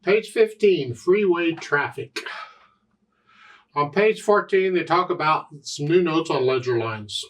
Page 15, Freeway Traffic. On page 14, they talk about some new notes on ledger lines.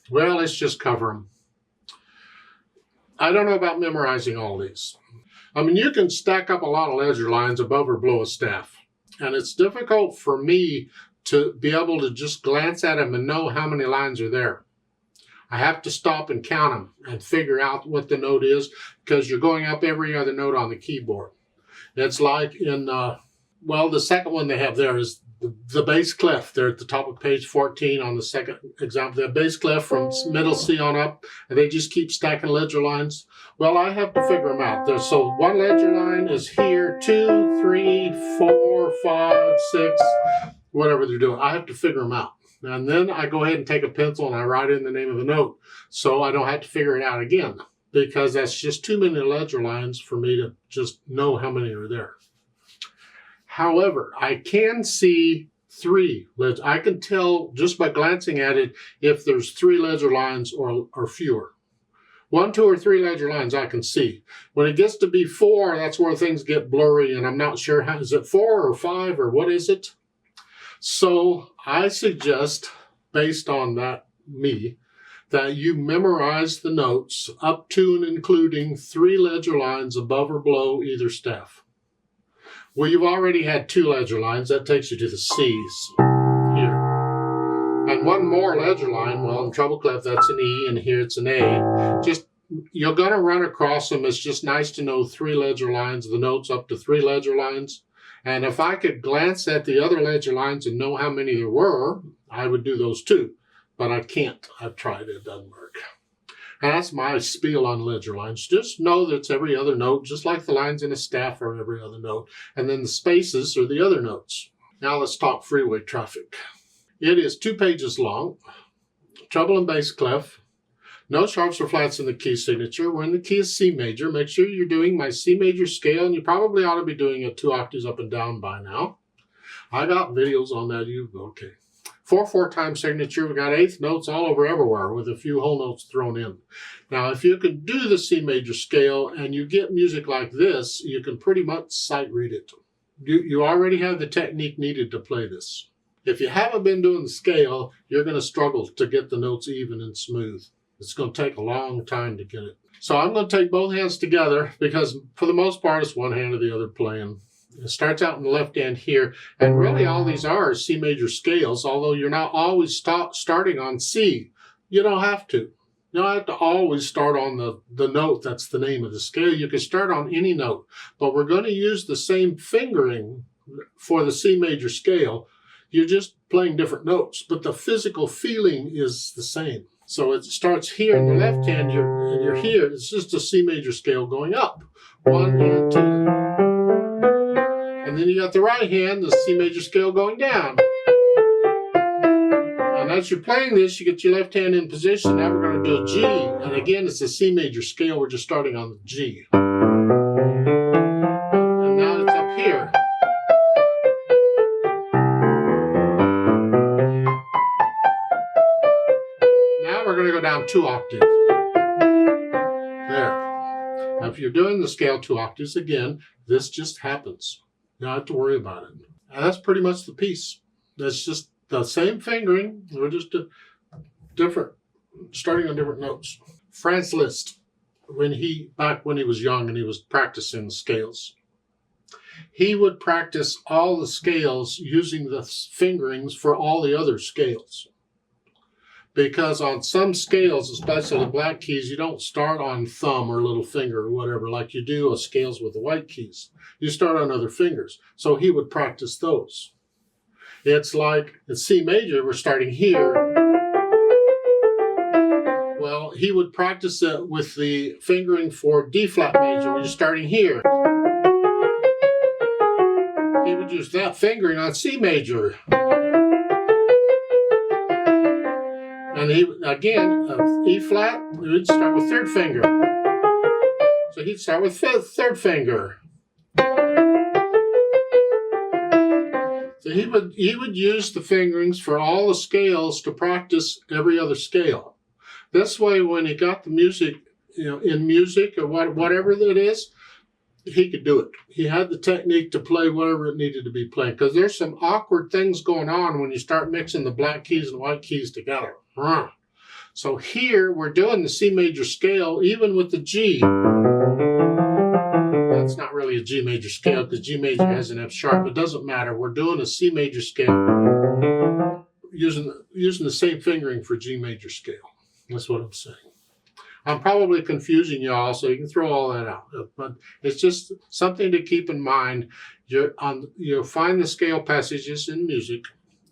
Well, let's just cover them. I don't know about memorizing all these. I mean, you can stack up a lot of ledger lines above or below a staff. And it's difficult for me to be able to just glance at them and know how many lines are there. I have to stop and count them and figure out what the note is because you're going up every other note on the keyboard. It's like in, the second one they have there is the bass clef. They're at the top of page 14 on the second example. The bass clef from middle C on up, and they just keep stacking ledger lines. Well, I have to figure them out. So one ledger line is here, 2, 3, 4, 5, 6, whatever they're doing. I have to figure them out. And then I go ahead and take a pencil and I write in the name of the note so I don't have to figure it out again, because that's just too many ledger lines for me to just know how many are there. However, I can see 3. I can tell just by glancing at it if there's 3 ledger lines or fewer. 1, 2, or 3 ledger lines I can see. When it gets to be 4, that's where things get blurry and I'm not sure is it 4 or 5 or what is it? So I suggest, based on that, that you memorize the notes up to and including 3 ledger lines above or below either staff. Well, you've already had 2 ledger lines. That takes you to the C's here. And 1 more ledger line, well, in treble clef, that's an E, and here it's an A. Just, you're going to run across them. It's just nice to know 3 ledger lines, the notes up to 3 ledger lines. And if I could glance at the other ledger lines and know how many there were, I would do those too. But I can't. I've tried. It doesn't work. And that's my spiel on ledger lines. Just know that it's every other note, just like the lines in a staff are every other note. And then the spaces are the other notes. Now let's talk freeway traffic. It is 2 pages long. Treble and bass clef. No sharps or flats in the key signature. We're in the key of C major. Make sure you're doing my C major scale, and you probably ought to be doing it 2 octaves up and down by now. I got videos on that. Okay. 4/4 time signature. We got 8th notes all over everywhere with a few whole notes thrown in. Now, if you can do the C major scale and you get music like this, you can pretty much sight read it. You already have the technique needed to play this. If you haven't been doing the scale, you're going to struggle to get the notes even and smooth. It's going to take a long time to get it. So I'm going to take both hands together because for the most part, it's one hand or the other playing. It starts out in the left hand here, and really all these are C major scales, although you're not always starting on C. You don't have to. You don't have to always start on the note that's the name of the scale. You can start on any note, but we're going to use the same fingering for the C major scale. You're just playing different notes, but the physical feeling is the same. So it starts here in the left hand, and you're here. It's just a C major scale going up. 1 and 2. And then you got the right hand, the C major scale going down. And as you're playing this, you get your left hand in position. Now we're going to do a G. And again, it's a C major scale. We're just starting on the G. And now it's up here. Now we're going to go down 2 octaves. There. Now if you're doing the scale 2 octaves again, this just happens. You don't have to worry about it. And that's pretty much the piece. That's just the same fingering. We're just different, starting on different notes. Franz Liszt, back when he was young and he was practicing the scales, he would practice all the scales using the fingerings for all the other scales. Because on some scales, especially the black keys, you don't start on thumb or little finger or whatever like you do on scales with the white keys. You start on other fingers. So he would practice those. It's like in C major, we're starting here. Well, he would practice it with the fingering for D flat major when you're starting here. He would use that fingering on C major. And again, E flat, we would start with 3rd finger. So he'd start with 3rd finger. So he would use the fingerings for all the scales to practice every other scale. This way, when he got the music, in music or whatever it is, he could do it. He had the technique to play whatever it needed to be played, because there's some awkward things going on when you start mixing the black keys and white keys together. So here we're doing the C major scale, even with the G. That's not really a G major scale because G major has an F sharp. It doesn't matter. We're doing a C major scale using the same fingering for G major scale. That's what I'm saying. I'm probably confusing y'all, so you can throw all that out. But it's just something to keep in mind. You'll find the scale passages in music.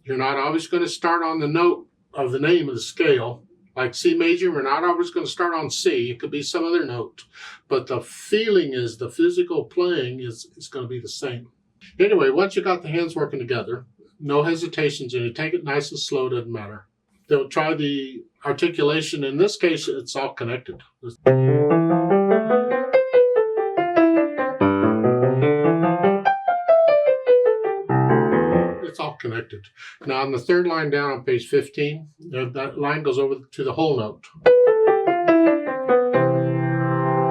You're not always going to start on the note of the name of the scale. Like C major, we're not always going to start on C. It could be some other note. But the feeling is, the physical playing is going to be the same. Anyway, once you got the hands working together, no hesitations, and you take it nice and slow, doesn't matter. They'll try the articulation. In this case, it's all connected. It's all connected. Now, on the third line down on page 15, that line goes over to the whole note.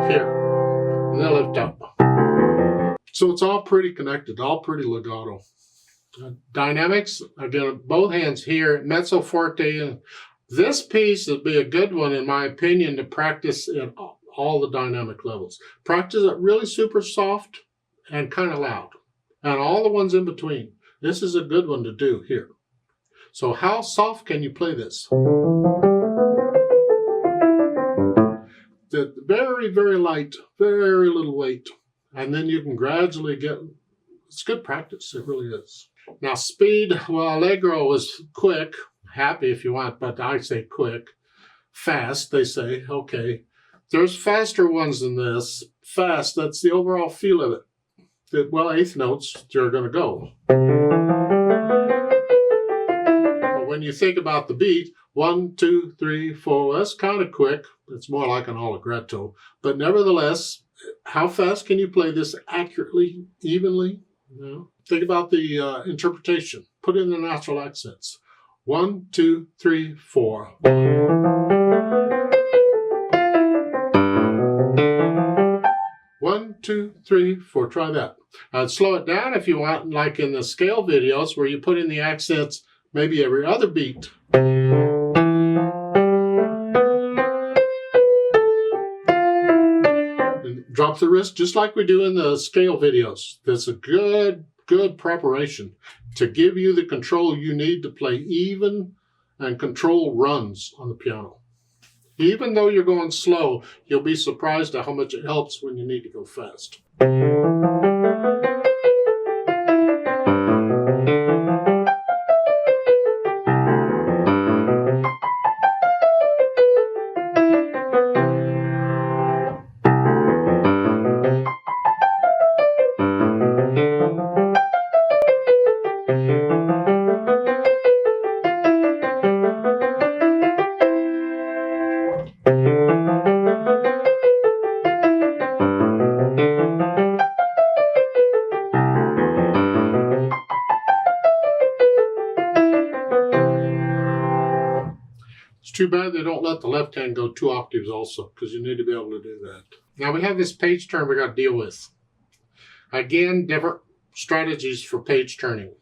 Here. And they'll lift up. So it's all pretty connected, all pretty legato. Dynamics, again, both hands here, mezzo forte. And this piece would be a good one, in my opinion, to practice at all the dynamic levels. Practice it really super soft and kind of loud, and all the ones in between. This is a good one to do here. So how soft can you play this? Very, very light, very little weight. And then you can gradually get, it's good practice, it really is. Now speed, well, Allegro is quick, happy if you want, but I say quick. Fast, they say, okay. There's faster ones than this. Fast, that's the overall feel of it. Well, eighth notes, you're going to go. But when you think about the beat, 1, 2, 3, 4, that's kind of quick. It's more like an allegretto. But nevertheless, how fast can you play this accurately, evenly? You know? Think about the interpretation. Put in the natural accents. 1, 2, 3, 4. 1, 2, 3, 4. Try that. Slow it down if you want, like in the scale videos where you put in the accents maybe every other beat. And drop the wrist just like we do in the scale videos. That's a good preparation to give you the control you need to play even and control runs on the piano. Even though you're going slow, you'll be surprised at how much it helps when you need to go fast. It's too bad they don't let the left hand go 2 octaves also, because you need to be able to do that. Now we have this page turn we got to deal with. Again, different strategies for page turning.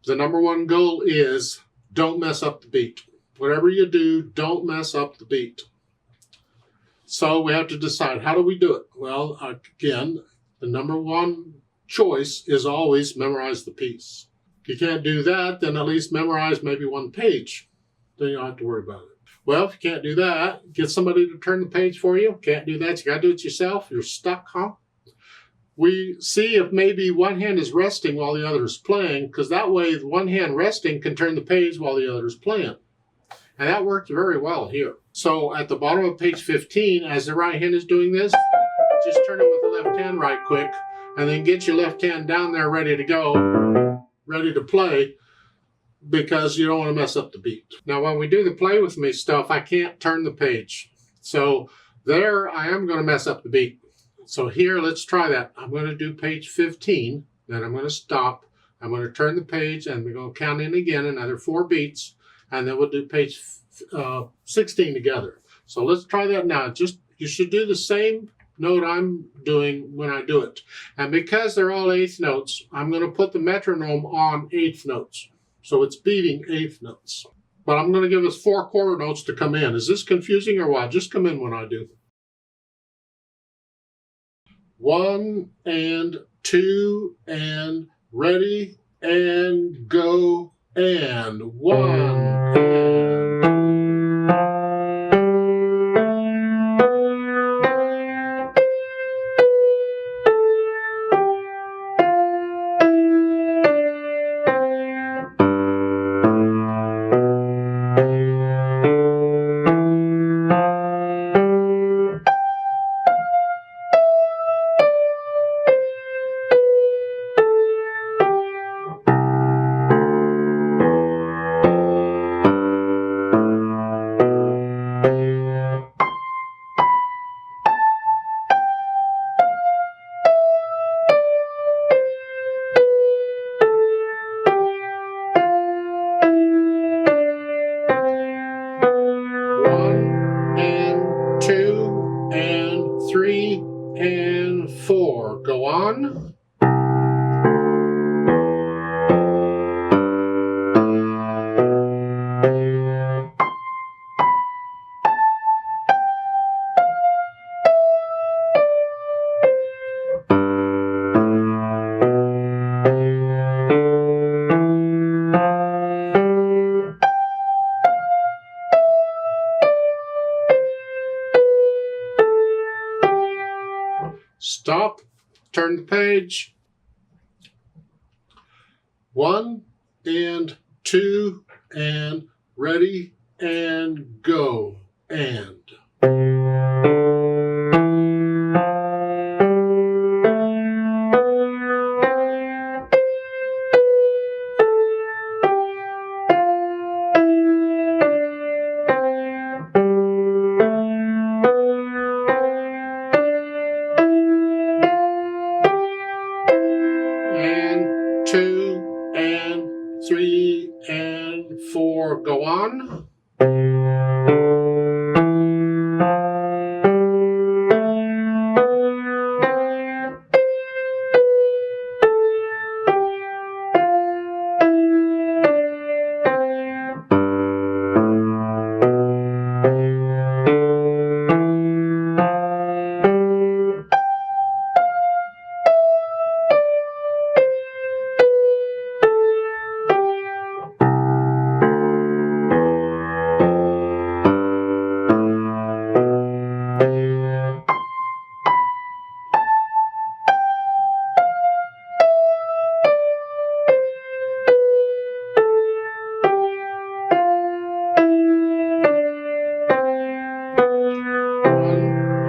The number one goal is don't mess up the beat. Whatever you do, don't mess up the beat. So we have to decide, how do we do it? Well, again, the number one choice is always memorize the piece. If you can't do that, then at least memorize maybe one page. Then you don't have to worry about it. Well, if you can't do that, get somebody to turn the page for you. Can't do that, you got to do it yourself. You're stuck, huh? We see if maybe one hand is resting while the other is playing, because that way the one hand resting can turn the page while the other is playing. And that worked very well here. So at the bottom of page 15, as the right hand is doing this, just turn it with the left hand right quick, and then get your left hand down there ready to go, ready to play, because you don't want to mess up the beat. Now, when we do the play with me stuff, I can't turn the page. So there I am going to mess up the beat. So here, let's try that. I'm going to do page 15, then I'm going to stop. I'm going to turn the page, and we're going to count in again another 4 beats, and then we'll do page 16 together. So let's try that now. You should do the same note I'm doing when I do it. And because they're all eighth notes, I'm going to put the metronome on eighth notes. So it's beating eighth notes. But I'm going to give us 4 quarter notes to come in. Is this confusing or what? Just come in when I do. 1 and 2 and ready and go and 1 and and 3 and 4. Go on. Stop, turn the page. 1 and 2 and ready and go and. And 2 and 3 and 4. Go on.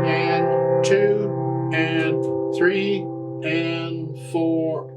And 2 and 3 and 4